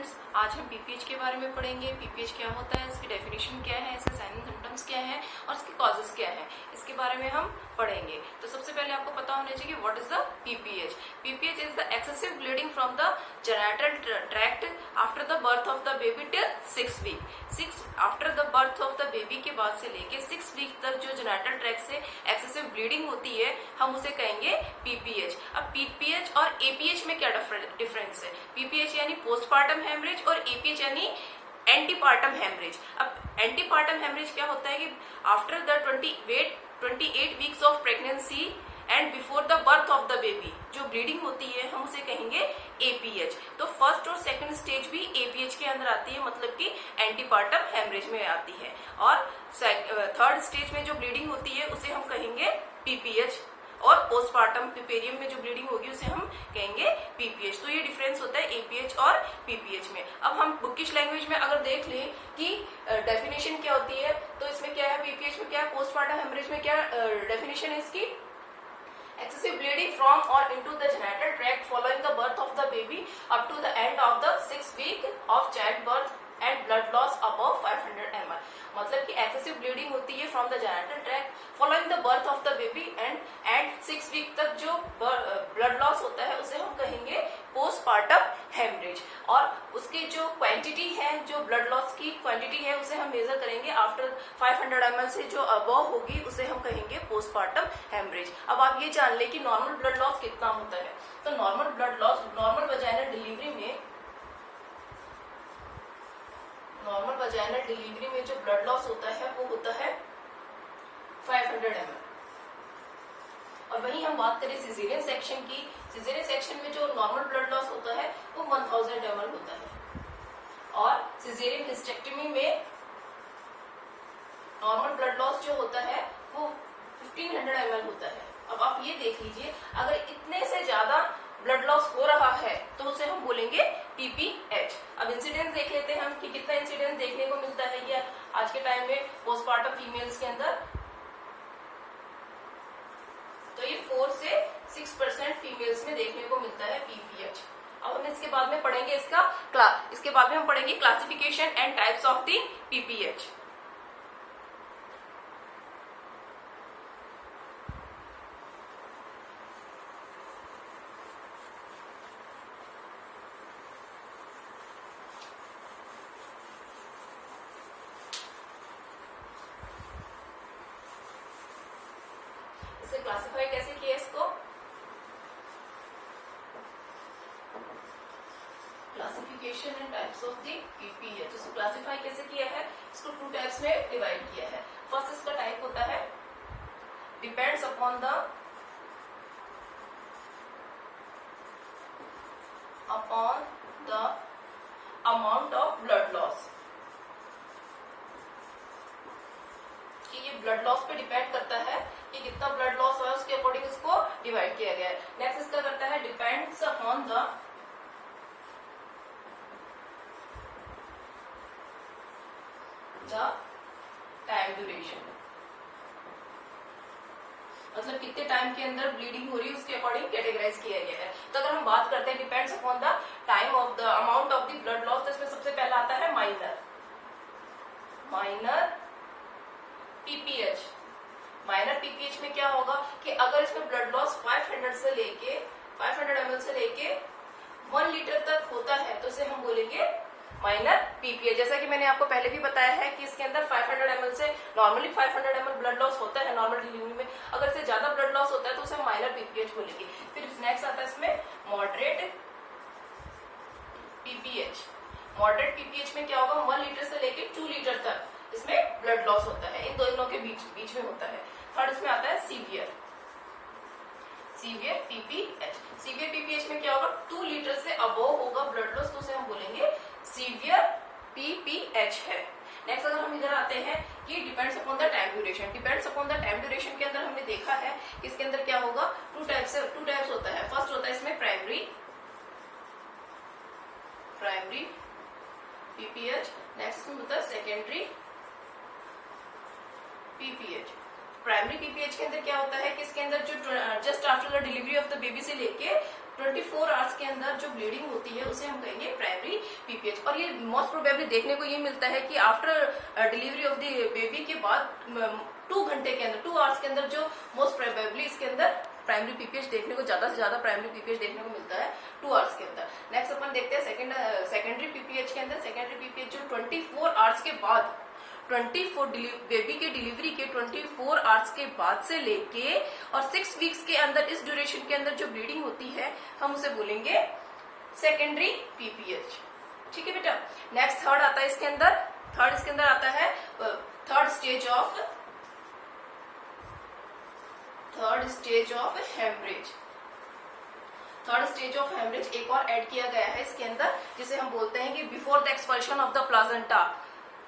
Students, आज हम PPH के बारे में पढ़ेंगे। पीपीएच क्या होता है, इसकी डेफिनेशन क्या है, इसके साइन एंड सिम्टम्स क्या है और इसके कॉजेस क्या है, इसके बारे में हम पढ़ेंगे। तो सबसे पहले आपको पता होना चाहिए what is the PPH. PPH is the excessive bleeding from the genital tract after the birth of the baby till 6 week. After the birth of the baby के बाद से लेके 6 वीक तक जो जेनिटल ट्रैक्ट से एक्सेसिव ब्लीडिंग होती है, हम उसे कहेंगे पीपीएच। अब पीपीएच और एपीएच में क्या डिफरेंस है? पीपीएच यानी पोस्टपार्टम हेमरेज और एपीएच यानी एंटीपार्टम हेमरेज। अब एंटीपार्टम हेमरेज क्या होता है कि after the 28 weeks of pregnancy and before the birth of the baby जो ब्लीडिंग होती है, हम उसे कहेंगे एपीएच। तो फर्स्ट और सेकंड स्टेज भी एपीएच के अंदर आती है, मतलब कि एंटीपार्टम हेमरेज में आती है। और थर्ड स्टेज में जो ब्लीडिंग होती है उसे हम कहेंगे पीपीएच, और पोस्टपार्टम प्यूपेरियम में जो ब्लीडिंग होगी उसे हम कहेंगे पीपीएच। तो ये डिफरेंस होता है एपीएच और पीपीएच में। अब हम बुकिश लैंग्वेज में अगर देख लें कि डेफिनेशन क्या होती है, तो इसमें क्या है, पीपीएच में क्या है, पोस्टपार्टम हेमरेज में क्या डेफिनेशन है इसकी, excessive bleeding from or into the genital tract following the birth of the baby up to the end of the 6th week of childbirth and blood loss above 500 ml। मतलब कि excessive bleeding होती है from the genital tract following the birth of the baby and 6 week तक जो blood loss होता है उसे हम कहेंगे postpartum hemorrhage। और उसकी जो क्वांटिटी है, जो ब्लड लॉस की क्वांटिटी है, उसे हम मेजर करेंगे आफ्टर 500 ml से जो अबव होगी उसे हम कहेंगे पोस्टपार्टम हेमरेज। अब आप ये जान ले कि नॉर्मल ब्लड लॉस कितना होता है। तो normal blood loss normal vaginal delivery में जो ब्लड लॉस होता है वो होता है 500 ml। और वहीं हम बात करें सिजेरियन सेक्शन की, सिजेरियन सेक्शन में जो नॉर्मल ब्लड लॉस होता है वो 1000 ml होता है। और सिजेरियन हिस्टेक्टमी में नॉर्मल ब्लड लॉस जो होता है वो 1500 ml होता है। अब आप ये देख लीजिए, अगर इतने से ज्यादा ब्लड लॉस हो रहा है तो उसे हम बोलेंगे पीपीएच। अब इंसिडेंस देख लेते हैं हम कि कितना इंसिडेंस देखने को मिलता है ये आज के टाइम में पोस्टपार्टम फीमेल्स के अंदर। तो ये 4 से 6% फीमेल्स में देखने को मिलता है पीपीएच। अब हम इसके बाद में पढ़ेंगे इसके बाद में हम पढ़ेंगे classification and types of the PPH. Classify कैसे किया इसको, classification and types of the PPH. इसको क्लासिफाई कैसे किया है, इसको 2 टाइप्स में डिवाइड किया है। फर्स्ट इसका टाइप होता है depends upon the amount of blood loss, कि ये ब्लड लॉस पे डिपेंड करता है कि कितना ब्लड लॉस हुआ है, उसके अकॉर्डिंग इसको डिवाइड किया गया है। नेक्स्ट इसका करता है depends on the time duration, मतलब कितने टाइम के अंदर ब्लीडिंग हो रही है उसके अकॉर्डिंग कैटेगराइज किया गया है। तो अगर हम बात करते हैं depends upon the time of the amount of the blood loss, तो इसमें सबसे पहला आता है माइनर पीपीएच। माइनर पीपीएच में क्या होगा कि अगर इसमें ब्लड लॉस 500 ml से लेके 1 लीटर तक होता है तो इसे हम बोलेंगे माइनर पीपीएच। जैसा कि मैंने आपको पहले भी बताया है कि इसके अंदर 500 ml से नॉर्मली 500 ml ब्लड लॉस होता है नॉर्मल डिलीवरी में। अगर इससे ज्यादा ब्लड लॉस होता है तो उसे माइनर पीपीएच बोलेंगे। फिर नेक्स्ट आता है इसमें मॉडरेट पीपीएच। मॉडरेट पीपीएच में क्या होगा, 1 लीटर से लेके 2 लीटर तक इसमें ब्लड लॉस होता है, इन दोनों के बीच में होता है। थर्ड इसमें आता है सीवियर पीपीएच। सीवियर पीपीएच में क्या होगा, 2 लीटर से अबव होगा ब्लड लॉस, तो उसे हम बोलेंगे सीवियर पीपीएच है। नेक्स्ट अगर हम इधर आते हैं कि depends upon the time duration. Depends upon the time duration के अंदर हमने देखा है कि इसके अंदर क्या होगा, 2 टाइप्स होता है। फर्स्ट होता है इसमें प्राइमरी पीपीएच, नेक्स्ट होता है सेकेंडरी पीपीएच। प्राइमरी पीपीएच के अंदर क्या होता है कि इसके अंदर जो just after the delivery of the baby से लेके 24 आवर्स के अंदर जो ब्लीडिंग होती है उसे हम कहेंगे प्राइमरी पीपीएच। पीपीएच। और ये मोस्ट प्रोबेबली देखने को ये मिलता है कि after delivery of the baby के बाद 2 घंटे के अंदर, 2 आवर्स के अंदर जो मोस्ट प्रोबेबली इसके अंदर प्राइमरी पीपीएच देखने को, ज्यादा से ज्यादा प्राइमरी पीपीएच देखने को मिलता है 2 आवर्स के अंदर। नेक्स्ट अपन देखते हैं सेकेंडरी पीपीएच के अंदर। सेकेंडरी पीपीएच जो 24 आवर्स के बाद, बेबी के डिलीवरी के 24 आवर्स के बाद से लेके और 6 वीक्स के अंदर, इस ड्यूरेशन के अंदर जो ब्लीडिंग होती है हम उसे बोलेंगे सेकेंडरी पीपीएच। ठीक है बेटा। नेक्स्ट थर्ड आता है इसके अंदर। थर्ड इसके अंदर आता है third stage of haemorrhage. Third stage of haemorrhage एक और ऐड किया गया है इसके अंदर, जिसे हम बोलते हैं कि before the expulsion of the placenta.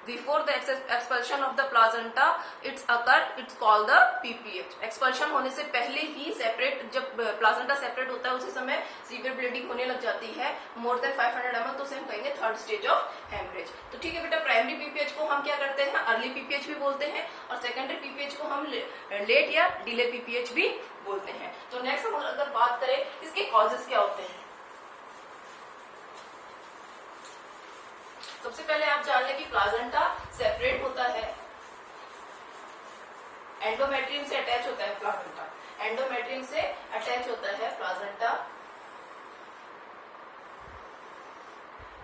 Before the expulsion of the placenta it's called the PPH. Expulsion होने से पहले ही सेपरेट, जब प्लाजेंटा सेपरेट होता है उसी समय सीवियर ब्लीडिंग होने लग जाती है मोर देन 500 ml, तो उसे हम कहेंगे थर्ड स्टेज ऑफ हेमरेज। तो ठीक है बेटा, प्राइमरी पीपीएच को हम क्या करते हैं, अर्ली पीपीएच भी बोलते हैं, और सेकेंडरी पीपीएच को हम लेट या डिले पीपीएच भी बोलते हैं। तो नेक्स्ट हम अगर बात करें इसके कॉजेस क्या होते हैं, सबसे पहले आप जान लें कि प्लाजेंटा सेपरेट होता है, एंडोमेट्रियम से अटैच होता है प्लाजेंटा, एंडोमेट्रियम से अटैच होता है प्लाजेंटा,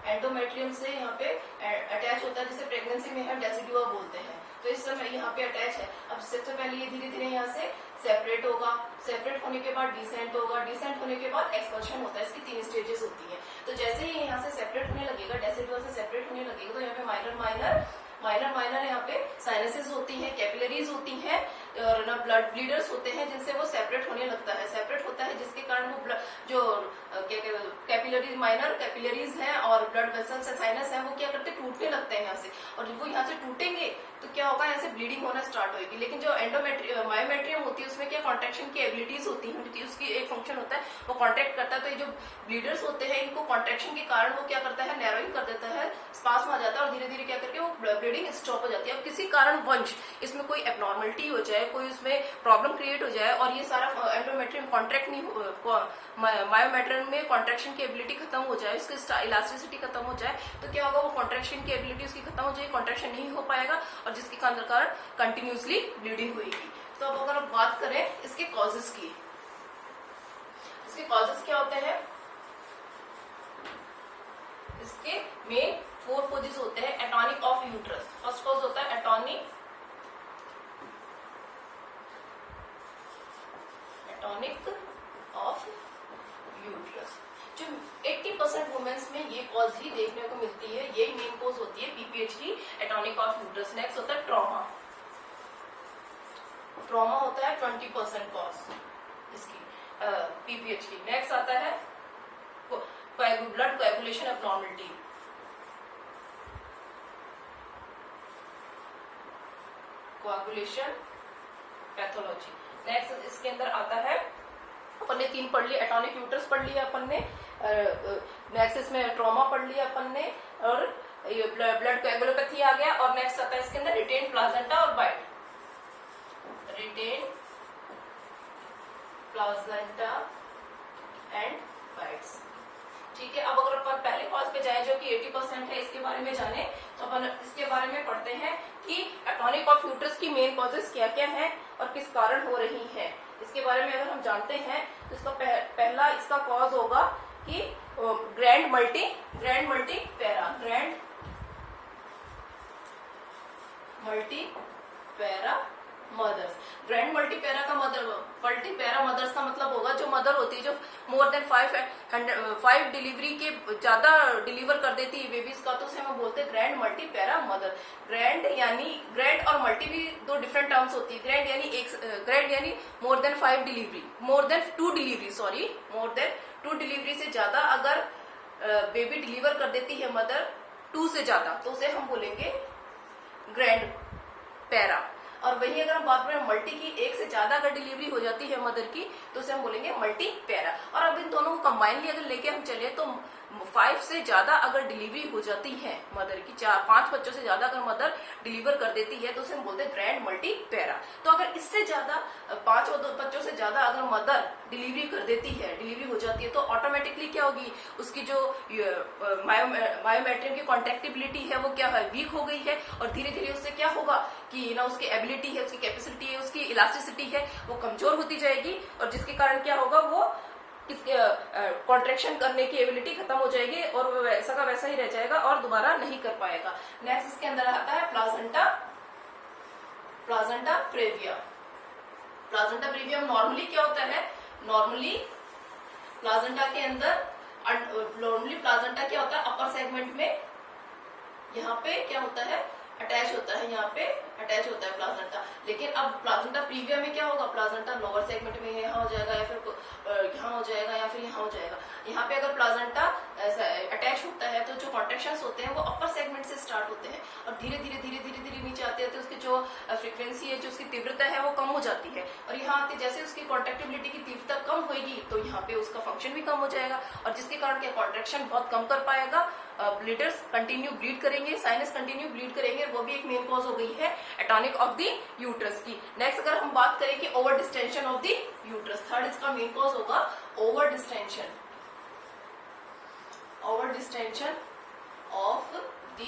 एंडोमेट्रियम से यहाँ पे अटैच होता है, जिसे प्रेगनेंसी में हम डेसिडुआ बोलते हैं। तो इस समय यहाँ पे अटैच है। अब सबसे पहले ये धीरे धीरे यहाँ से सेपरेट होगा, सेपरेट होने के बाद डिसेंट होगा, डिसेंट होने के बाद एक्सपल्शन होता है। इसकी 3 स्टेजेस होती है। तो जैसे ही यहाँ से सेपरेट होने लगेगा, डेसिडुआ से सेपरेट होने लगेगा, तो यहाँ पे माइनर यहाँ पे साइनसेस होती हैं, कैपिलरीज होती हैं और ना ब्लड ब्लीडर्स होते हैं, जिनसे वो सेपरेट होने लगता है। सेपरेट होता है जिसके कारण वो जो कैपिलरीज, माइनर कैपिलरीज हैं और ब्लड वेसल्स है, साइनस है, वो क्या करते हैं, टूटने लगते हैं यहाँ से। और जब वो यहाँ से टूटेंगे तो क्या होगा, यहाँ से ब्लीडिंग होना स्टार्ट होगी। लेकिन जो मायोमेट्रियम होती है उसमें क्या कॉन्ट्रेक्शन की एबिलिटीज होती है, उसकी एक फंक्शन होता है, वो कॉन्ट्रैक्ट करता है। तो ये जो ब्लीडर्स होते हैं, इनको कॉन्ट्रेक्शन के कारण वो क्या करता है, नैरोइंग कर देता है, स्पास्म आ जाता है और धीरे धीरे क्या करके वो ब्लीडिंग स्टॉप हो जाती है। अब किसी कारण वंश इसमें कोई एबनॉर्मलिटी हो जाए, कोई उसमें प्रॉब्लम क्रिएट हो जाए और ये सारा एंडोमेट्रियम कॉन्ट्रैक्ट नहीं हो, मायोमेट्रियम में कॉन्ट्रेक्शन की एबिलिटी खत्म हो जाए, उसकी इलास्टिसिटी खत्म हो जाए, तो क्या होगा, वो कॉन्ट्रेक्शन की एबिलिटी उसकी खत्म हो जाएगी, कॉन्ट्रेक्शन नहीं हो पाएगा और जिसके कारण कंटिन्यूसली ब्लीडिंग होगी। तो अब अगर आप बात करें इसके कॉजेस की, इसके कॉजेस क्या होते हैं, इसके मेन 4 कॉजेस होते हैं। Atonic of uterus, first cause होता है एटॉनिक ऑफ यूट्रस। जो 80% वुमेन्स में ये कॉज ही देखने को मिलती है, यही मेन कॉज होती है पीपीएच की, एटॉनिक ऑफ यूट्रस। नेक्स्ट होता है ट्रॉमा। ट्रॉमा होता है 20% कॉज इसकी पीपीएच की। नेक्स्ट आता है blood coagulation abnormality, coagulation pathology. Next इसके अंदर आता है, अपन ने 3 पढ़ लिया, एटॉनिक यूट्रस पढ़ लिया अपन ने, नेक्स्ट इसमें ट्रॉमा पढ़ लिया अपन ने, और ब्लड कोएगुलोपैथी आ गया। और नेक्स्ट आता है इसके अंदर रिटेन प्लाजेंटा और बाइट, रिटेन प्लाजेंटा एंड बाइट्स। ठीक है। अब अगर अपन पहले कॉज पे जाए जो कि 80% है, इसके बारे में जाने, तो अपन इसके बारे में पढ़ते हैं कि एटॉनिक ऑफ यूट्रस की मेन कॉजेस क्या क्या है और किस कारण हो रही है। इसके बारे में अगर हम जानते हैं तो इसका पहला इसका कॉज होगा कि grand multipara mothers. Grand multipara mothers का मतलब होगा जो मदर होती है जो मोर देन 5 डिलीवरी के ज्यादा डिलीवर कर देती है बेबीज का, तो उसे हम बोलते हैं ग्रैंड मल्टीपैरा मदर। ग्रैंड और मल्टी भी 2 डिफरेंट टर्म्स होती है। ग्रैंड यानी मोर देन 2 डिलीवरी से ज्यादा अगर बेबी डिलीवर कर देती है मदर 2 से ज्यादा, तो उसे हम बोलेंगे ग्रैंड पैरा। और वही अगर हम बात करें मल्टी की, 1 से ज्यादा अगर डिलीवरी हो जाती है मदर की, तो उसे हम बोलेंगे मल्टी पैरा। और अब इन दोनों को कंबाइनली अगर लेके हम चले तो 5 से ज्यादा अगर डिलीवरी हो जाती है मदर की, 4-5 बच्चों से ज्यादा अगर मदर डिलीवर कर देती है तो उसे हम बोलते हैं ग्रैंड मल्टी पैरा। तो अगर इससे ज्यादा 5 बच्चों से ज्यादा अगर मदर डिलीवरी कर देती है, डिलीवरी हो जाती है, तो ऑटोमेटिकली क्या होगी, उसकी जो मायोमेट्रियम की कॉन्ट्रेक्टिबिलिटी है वो क्या है, वीक हो गई है। और धीरे धीरे उससे क्या होगा कि ना उसकी एबिलिटी है, उसकी कैपेसिटी है, उसकी इलास्टिसिटी है, वो कमजोर होती जाएगी। और जिसके कारण क्या होगा, वो कॉन्ट्रेक्शन करने की एबिलिटी खत्म हो जाएगी और वो वैसा का वैसा ही रह जाएगा और दोबारा नहीं कर पाएगा। नेक्स्ट इसके अंदर आता है प्लाजेंटा प्रेविया। प्लाजेंटा प्रेविया नॉर्मली क्या होता है, नॉर्मली प्लाजेंटा के अंदर प्लाजेंटा क्या होता है, अपर सेगमेंट में यहाँ पे क्या होता है, अटैच होता है, यहाँ पे अटैच होता है प्लाजेंटा। लेकिन अब प्लाजेंटा प्रीविया में क्या होगा, प्लाजेंटा लोअर सेगमेंट में यहाँ हो जाएगा या फिर यहाँ हो जाएगा या फिर यहाँ हो जाएगा। यहाँ पे अगर प्लाजेंटा अटैच होता है तो जो कॉन्ट्रैक्शंस होते हैं वो अपर सेगमेंट से स्टार्ट होते हैं और धीरे धीरे नीचे आते हैं, तो उसकी जो फ्रीक्वेंसी है, जो उसकी तीव्रता है वो कम हो जाती है। और यहाँ आते जैसे उसकी कॉन्ट्रैक्टिबिलिटी की तीव्रता कम होगी तो यहाँ पे उसका फंक्शन भी कम हो जाएगा और जिसके कारण क्या, कॉन्ट्रैक्शन बहुत कम कर पाएगा, ब्लीडर्स कंटिन्यू ब्लीड करेंगे, साइनस कंटिन्यू ब्लीड करेंगे, वो भी एक मेन कॉज हो गई है एटॉनिक ऑफ द यूट्रस की। नेक्स्ट अगर हम बात करें कि over distension of the uterus, third इसका मेन कॉज होगा over distension of the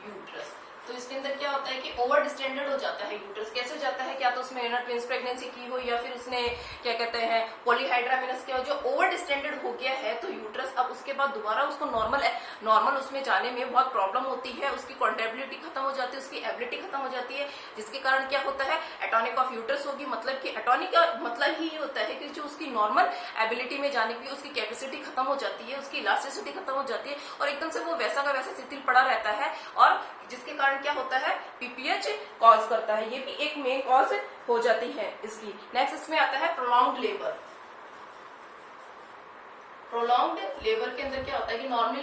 uterus. तो इसके अंदर क्या होता है कि ओवर डिस्टेंडेड हो जाता है यूट्रस। कैसे हो जाता है, क्या तो उसमें ट्विंस प्रेगनेंसी की हो या फिर उसने क्या कहते हैं पॉलीहाइड्रामिनस किया हो, जो ओवर डिस्टेंडेड हो गया है तो यूट्रस अब उसके बाद दोबारा उसको नॉर्मल उसमें जाने में बहुत प्रॉब्लम होती है, उसकी कॉन्टेबिलिटी खत्म हो जाती है, उसकी एबिलिटी खत्म हो जाती है, जिसके कारण क्या होता है, एटॉनिक ऑफ यूट्रस होगी। मतलब कि एटॉनिक का मतलब ही होता है कि जो उसकी नॉर्मल एबिलिटी में जाने की उसकी कैपेसिटी खत्म हो जाती है, उसकी इलास्टिसिटी खत्म हो जाती है और एकदम से वो वैसा का वैसा शिथिल पड़ा रहता है और जिसके कारण क्या होता है, पीपीएच कॉज करता है। ये भी एक मेन कॉज हो जाती है इसकी। नेक्स्ट इसमें आता है प्रोलॉन्ग्ड लेबर। प्रोलॉन्ग्ड लेबर के अंदर क्या होता है कि नॉर्मली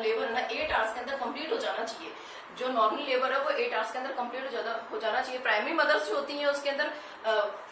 लेबर ना 8 आवर्स के अंदर कंप्लीट हो जाना चाहिए। जो नॉर्मल लेबर है वो 8 आवर्स के अंदर कंप्लीट हो जाना चाहिए। प्राइमरी मदर्स जो होती हैं उसके अंदर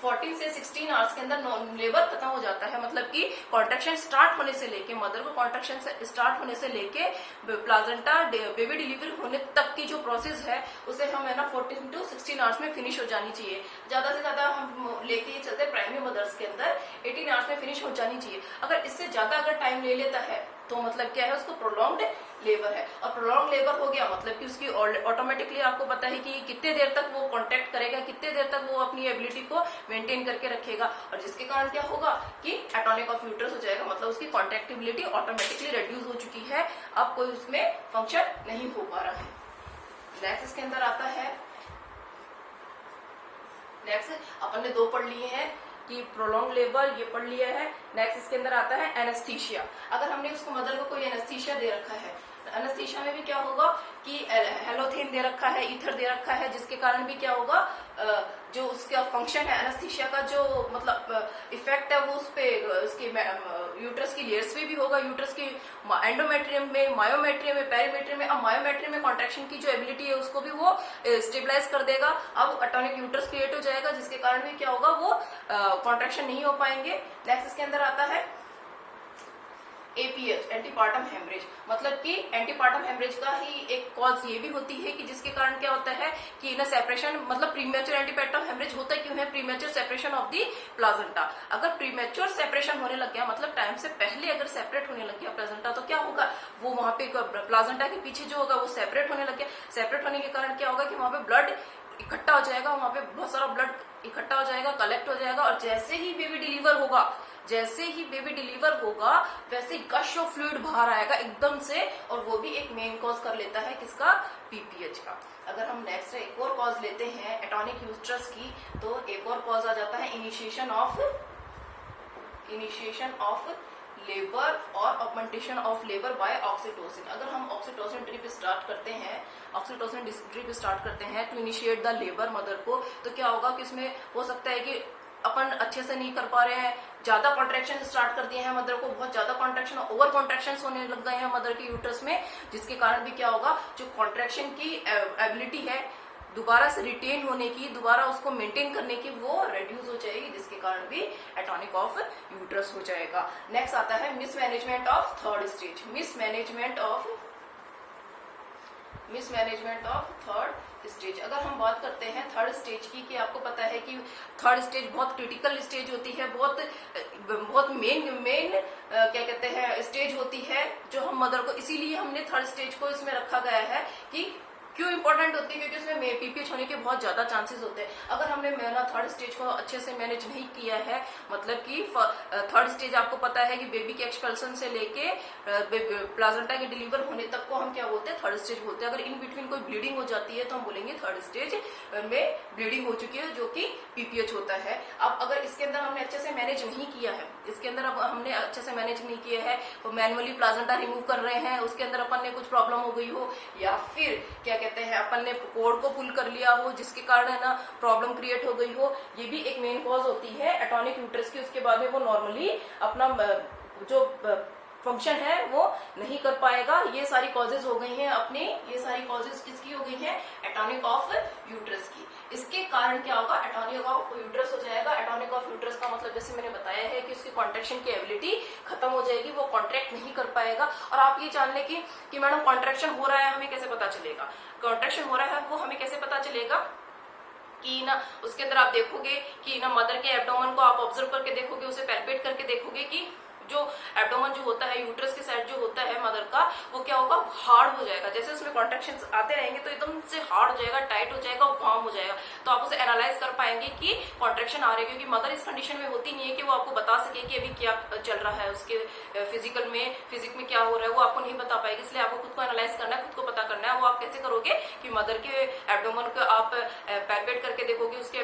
14 से 16 आवर्स के अंदर लेबर खत्म हो जाता है। मतलब कि कॉन्ट्रैक्शन स्टार्ट होने से लेके, मदर को कॉन्ट्रैक्शन स्टार्ट होने से लेके प्लाजेंटा बेबी डिलीवरी होने तक की जो प्रोसेस है उसे हम है ना 14 to 16 आवर्स में फिनिश हो जानी चाहिए। ज्यादा से ज्यादा हम लेके चलते प्राइमरी मदर्स के अंदर 18 आवर्स में फिनिश हो जानी चाहिए। अगर इससे ज्यादा अगर टाइम ले लेता है तो मतलब क्या है, उसको प्रोलॉन्ग्ड लेबर है। और प्रोलॉन्ग लेबर हो गया मतलब कि उसकी ऑटोमेटिकली आपको पता है कि कितने देर तक वो कॉन्टैक्ट करेगा, कितने देर तक वो अपनी एबिलिटी को मेंटेन करके रखेगा और जिसके कारण क्या होगा कि एटॉनिक ऑफ यूट्रस हो जाएगा। मतलब उसकी कॉन्ट्रैक्टिबिलिटी ऑटोमेटिकली रिड्यूस हो चुकी है, अब कोई उसमें फंक्शन नहीं हो पा रहा है। नेक्स्ट इसके अंदर आता है, नेक्स्ट अपन ने 2 पढ़ लिए हैं कि प्रोलॉन्ग लेबर, ये पढ़ लिया है। नेक्स्ट इसके अंदर आता है एनेस्थीसिया। अगर हमने उसको मदर को कोई एनेस्थीसिया दे रखा है, एनेस्थीसिया में भी क्या होगा कि हेलोथेन दे रखा है, ईथर दे रखा है, जिसके कारण भी क्या होगा, जो उसका फंक्शन है एनेस्थीसिया का, जो मतलब इफेक्ट है वो उस पे उसकी यूट्रस की लेयर्स पे भी होगा, यूट्रस की एंडोमेट्रियम में, मायोमेट्रियम में, पेरीमेट्रियम में। अब मायोमेट्रियम में कॉन्ट्रैक्शन की जो एबिलिटी है उसको भी वो स्टेबलाइज कर देगा। अब एटॉनिक यूट्रस क्रिएट हो जाएगा जिसके कारण भी क्या होगा, वो कॉन्ट्रैक्शन नहीं हो पाएंगे। नेक्स्ट इसके अंदर आता है एपीएच, एंटीपार्टम हेमरेज। मतलब कि एंटीपार्टम हेमरेज का ही एक कॉज ये भी होती है कि जिसके कारण क्या होता है कि ना सेपरेशन, मतलब प्रीमेच्योर एंटीपार्टम हेमरेज होता क्यों है, प्रीमेच्योर सेपरेशन ऑफ दी प्लाजेंटा। अगर प्रीमेच्योर सेपरेशन होने लग गया, मतलब टाइम से पहले अगर सेपरेट होने लग गया प्लाजेंटा, तो क्या होगा, वो वहां पे प्लाजेंटा के पीछे जो होगा वो सेपरेट होने लग गया। सेपरेट होने के कारण क्या होगा कि वहां पे ब्लड इकट्ठा हो जाएगा, वहां पे बहुत सारा ब्लड इकट्ठा हो जाएगा, कलेक्ट हो जाएगा और जैसे ही बेबी डिलीवर होगा वैसे गश ऑफ फ्लूइड बाहर आएगा एकदम से, और वो भी एक मेन कॉज कर लेता है किसका, पीपीएच का। अगर हम नेक्स्ट एक और कॉज लेते हैं एटॉनिक यूट्रस की, तो एक और कॉज आ जाता है इनिशिएशन ऑफ लेबर और augmentation of labour by oxytocin. अगर हम ऑक्सीटोसिन ड्रिप स्टार्ट करते हैं to initiate the labour mother को, तो क्या होगा कि इसमें हो सकता है कि अपन अच्छे से नहीं कर पा रहे हैं, ज्यादा कॉन्ट्रैक्शन स्टार्ट कर दिए हैं मदर को, बहुत ज्यादा कॉन्ट्रैक्शन, ओवर कॉन्ट्रैक्शन होने लग गए हैं मदर के यूट्रस में, जिसके कारण भी क्या होगा, जो कॉन्ट्रैक्शन की एबिलिटी है दोबारा से रिटेन होने की, दोबारा उसको मेंटेन करने की वो रिड्यूस हो जाएगी, जिसके कारण भी एटॉनिक ऑफ यूट्रस हो जाएगा। नेक्स्ट आता है mismanagement of third stage. Mismanagement of third stage. अगर हम बात करते हैं थर्ड स्टेज की, कि आपको पता है कि थर्ड स्टेज बहुत क्रिटिकल स्टेज होती है, बहुत मेन क्या कहते हैं स्टेज होती है जो हम मदर को, इसीलिए हमने थर्ड स्टेज को इसमें रखा गया है कि क्यों इंपॉर्टेंट होती है, क्योंकि उसमें पीपीएच होने के बहुत ज्यादा चांसेस होते हैं। अगर हमने थर्ड स्टेज को अच्छे से मैनेज नहीं किया है, मतलब कि थर्ड स्टेज आपको पता है कि बेबी के एक्सपल्सन से लेके प्लाजेंटा के डिलीवर होने तक को हम क्या बोलते हैं, थर्ड स्टेज बोलते हैं। अगर इन बिटवीन कोई ब्लीडिंग हो जाती है तो हम बोलेंगे थर्ड स्टेज में ब्लीडिंग हो चुकी है, जो कि पीपीएच होता है। अब अगर इसके अंदर हमने अच्छे से मैनेज नहीं किया है, इसके अंदर अब हमने अच्छे से मैनेज नहीं किया है, तो मैनुअली प्लाजेंटा रिमूव कर रहे हैं, उसके अंदर अपन ने कुछ प्रॉब्लम हो गई हो, या फिर क्या कहते हैं अपन ने कोड को पुल कर लिया हो, जिसके कारण है ना प्रॉब्लम क्रिएट हो गई हो, ये भी एक मेन कॉज होती है एटॉनिक यूट्रस की। उसके बाद में वो नॉर्मली अपना जो फंक्शन है वो नहीं कर पाएगा। ये सारी कॉजेज हो गई हैं अपने, ये सारी कॉजेज किसकी हो गई हैं, एटॉनिक ऑफ यूट्रस की। इसके कारण क्या होगा, एटॉनिक ऑफ यूट्रस हो जाएगा। एटॉनिक ऑफ यूट्रस का मतलब जैसे मैंने बताया है कि उसकी कॉन्ट्रैक्शन की एबिलिटी खत्म हो जाएगी, वो कॉन्ट्रैक्ट नहीं कर पाएगा। और आप ये जान लें कि मैडम कॉन्ट्रैक्शन हो रहा है, हमें कैसे पता चलेगा, कॉन्ट्रैक्शन हो रहा है वो हमें कैसे पता चलेगा कि ना उसके अंदर आप देखोगे कि ना मदर के एब्डोमेन को आप ऑब्जर्व करके देखोगे, उसे पैल्पेट करके देखोगे कि जो एब्डोमेन जो होता है यूट्रस के साइड जो होता है मदर का, वो क्या होगा, हार्ड हो जाएगा। जैसे उसमें कॉन्ट्रैक्शंस आते रहेंगे तो एकदम से हार्ड हो जाएगा, टाइट हो जाएगा, वार्म हो जाएगा। तो आप उसे एनालाइज कर पाएंगे कि कॉन्ट्रैक्शन आ रही है, क्योंकि मदर इस कंडीशन में होती नहीं है कि वो आपको बता सके कि अभी क्या चल रहा है, उसके फिजिक में क्या हो रहा है, वो आपको नहीं बता पाएगी। इसलिए आपको खुद को एनालाइज करना है, खुद को पता करना है। वो आप कैसे करोगे कि मदर के एब्डोमेन को आप पैल्पेट करके देखोगे, उसके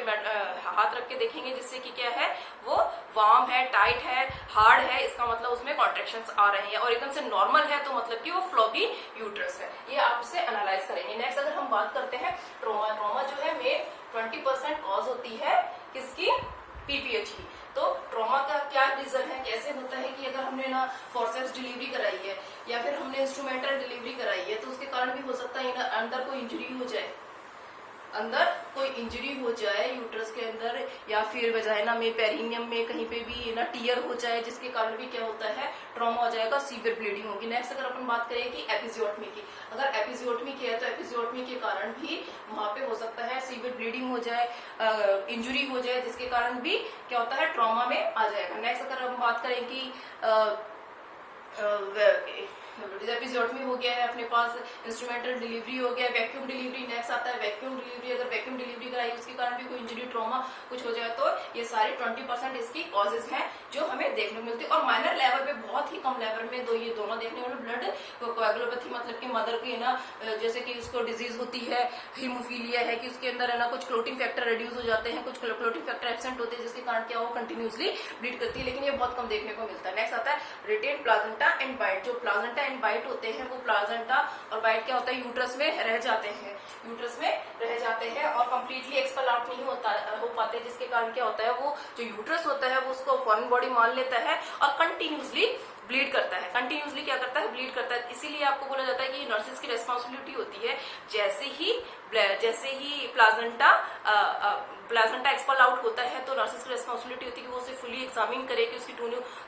हाथ रख के देखेंगे, जिससे कि क्या है वो वार्म है, टाइट है, हार्ड है, इसका मतलब उसमें कॉन्ट्रैक्शंस आ रहे हैं। और एकदम से नॉर्मल है तो मतलब कि वो फ्लॉपी यूट्रस है। ये आप उससे एनालाइज करेंगे। नेक्स्ट अगर हम बात करते हैं ट्रॉमा, ट्रॉमा जो है मेन 20% कॉज होती है किसकी, पीपीएच की। तो ट्रॉमा का क्या रीजन है, कैसे होता है कि अगर हमने ना फोर्सेप्स डिलीवरी कराई है या फिर हमने इंस्ट्रूमेंटल डिलीवरी कराई है, तो उसके कारण भी हो सकता है अंदर कोई इंजरी हो जाए, अंदर कोई इंजरी हो जाए यूट्रस के अंदर, या फिर वजाइना में, पेरिनियम में कहीं पे भी ना टियर हो जाए, जिसके कारण भी क्या होता है, ट्रॉमा हो जाएगा, सीवियर ब्लीडिंग होगी। नेक्स्ट अगर अपन बात करें कि एपिजियोटमी की, अगर एपिजियोटमी की है तो एपिजियोटमी के कारण भी वहां पे हो सकता है सीवियर ब्लीडिंग हो जाए, इंजुरी हो जाए, जिसके कारण भी क्या होता है, ट्रॉमा में आ जाएगा। नेक्स्ट अगर हम बात करें कि एपिजियोटमी हो गया है अपने पास, इंस्ट्रूमेंटल डिलीवरी हो गया, वैक्यूम डिलीवरी। नेक्स्ट आता है वैक्यूम डिलीवरी। अगर वैक्यूम डिलीवरी कराई उसके कारण भी कोई इंजरी, ट्रॉमा कुछ हो जाए, तो ये सारी 20% इसकी कॉजेज हैं जो हमें देखने को मिलती है। और माइनर लेवल पे, बहुत ही कम लेवल में ये दोनों देखने को, ब्लड कोएगुलोपैथी, मतलब कि मदर की ना जैसे कि उसको डिजीज होती है, हीमोफीलिया है कि उसके अंदर है ना कुछ क्लोटिंग फैक्टर रिड्यूस हो जाते हैं, कुछ क्लोटिंग फैक्टर एब्सेंट होते हैं, जिसके कारण क्या वो कंटिन्यूसली ब्लीड करती है, लेकिन ये बहुत कम देखने को मिलता है। नेक्स्ट आता है रिटेन प्लाजेंटा एंड बाइट। जो प्लाजेंटा एंड बाइट होते हैं, वो प्लाजेंटा और बाइट क्या होता है, यूट्रस में रह जाते हैं, यूट्रस में रह जाते हैं और कंप्लीटली एक्सपेल आउट नहीं हो पाते, जिसके कारण क्या होता है, वो जो यूट्रस होता है वो उसको फॉरेन बॉडी मान लेता है और कंटिन्यूसली ब्लीड करता है। कंटिन्यूसली क्या करता है, ब्लीड करता है। इसीलिए आपको बोला जाता है कि नर्सेस की रेस्पॉन्सिबिलिटी होती है, जैसे ही प्लाजेंटा एक्सपेल आउट होता है तो नर्सेस की रेस्पॉन्सिबिलिटी होती है कि वो उसे फुली एग्जामिन करे कि उसकी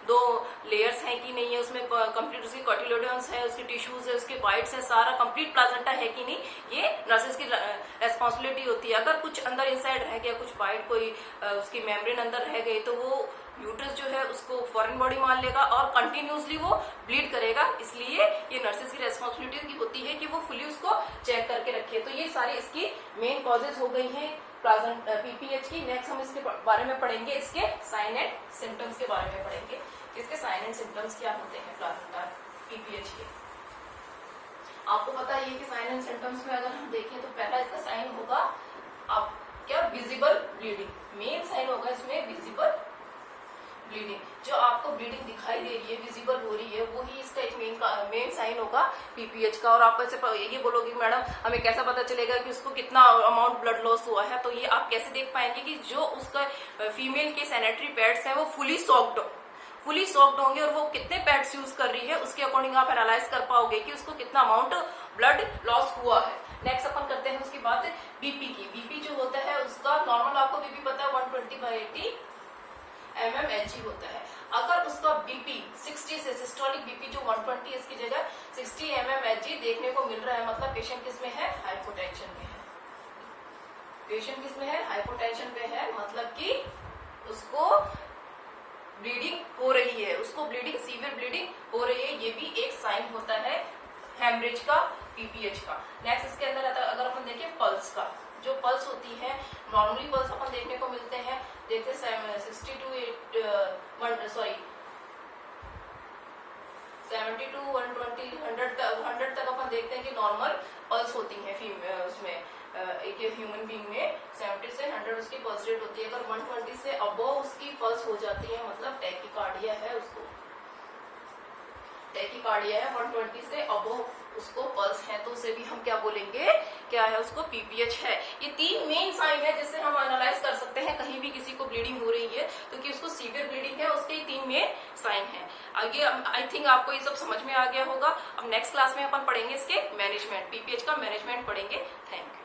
दो लेयर्स हैं कि नहीं है, उसमें कंप्लीट उसकी कार्टिलेडन्स है, उसकी टिश्यूज है, उसके बाइट्स है, सारा कंप्लीट प्लाजेंटा है कि नहीं, ये नर्सेस की रेस्पॉन्सिबिलिटी होती है। अगर कुछ अंदर इनसाइड रह गया, कुछ बाइट कोई उसकी मेम्ब्रेन अंदर रह गई, तो वो यूट्रस जो है उसको फॉरेन बॉडी मान लेगा और कंटिन्यूसली वो ब्लीड करेगा। इसलिए ये नर्सेस की रेस्पॉन्सिबिलिटी होती है कि वो फुली उसको चेक करके रखे। तो ये सारी इसकी मेन कॉजेज हो गई हैं पीपीएच की। नेक्स्ट हम इसके बारे में पढ़ेंगे, इसके साइन एंड सिम्टम्स के बारे में पढ़ेंगे। इसके साइन एंड सिम्टम्स क्या होते हैं प्लाजेंटा पीपीएच के। आपको पता है कि साइन एंड सिम्टम्स में अगर हम देखें तो पहला इसका साइन होगा आप क्या, विजिबल ब्लीडिंग। मेन साइन होगा इसमें विजिबल ब्लीडिंग। जो आपको ब्लीडिंग दिखाई दे रही है, विजिबल हो रही है, वो ही इसका एक मेन साइन होगा पीपीएच का। और आप ऐसे ये बोलोगे मैडम हमें कैसा पता चलेगा कि उसको कितना अमाउंट ब्लड लॉस हुआ है, तो ये आप कैसे देख पाएंगे कि जो उसका फीमेल के सैनिटरी पैड्स है वो फुली सॉक्ड फुली सॉक्ड होंगे और वो कितने पैड्स यूज कर रही है उसके अकॉर्डिंग आप एनालाइज कर पाओगे कि उसको कितना अमाउंट ब्लड लॉस हुआ है। नेक्स्ट अपन करते हैं उसकी बात बीपी की। बीपी जो होता है उसका नॉर्मल आपको बीपी पता है 120/80 mmHg होता है। अगर उसका बीपी 60 से सिस्टोलिक बीपी जो 120 इसकी जगह 60 mmHg देखने को मिल रहा है, मतलब पेशेंट किस में है, हाइपोटेंशन में है। पेशेंट किस में है, हाइपोटेंशन में है, मतलब कि उसको ब्लीडिंग हो रही है, उसको ब्लीडिंग सीवियर ब्लीडिंग हो रही है, ये भी एक साइन होता है हेमरेज का, पीपीएच का। नेक्स्ट इसके अंदर आता है अगर अपन देखें पल्स का, जो पल्स होती है नॉर्मली पल्स अपन देखने को मिलते हैं, देखते 70 to 120 100 तक अपन देखते हैं कि नॉर्मल पल्स होती है उसमें एक ह्यूमन बीइंग में 70 से 100 उसकी पल्स रेट होती है। अगर 120 से अबव उसकी पल्स हो जाती है मतलब टैकीकार्डिया है, उसको टैकीकार्डिया है, 120 से अबव उसको पल्स है तो उसे भी हम क्या बोलेंगे, क्या है, उसको पीपीएच है। ये 3 मेन साइन है जिससे हम एनालाइज कर सकते हैं कहीं भी किसी को ब्लीडिंग हो रही है तो कि उसको सीवियर ब्लीडिंग है, उसके 3 मेन साइन है। आगे आई थिंक आपको ये सब समझ में आ गया होगा। अब नेक्स्ट क्लास में अपन पढ़ेंगे इसके मैनेजमेंट, पीपीएच का मैनेजमेंट पढ़ेंगे। Thank you.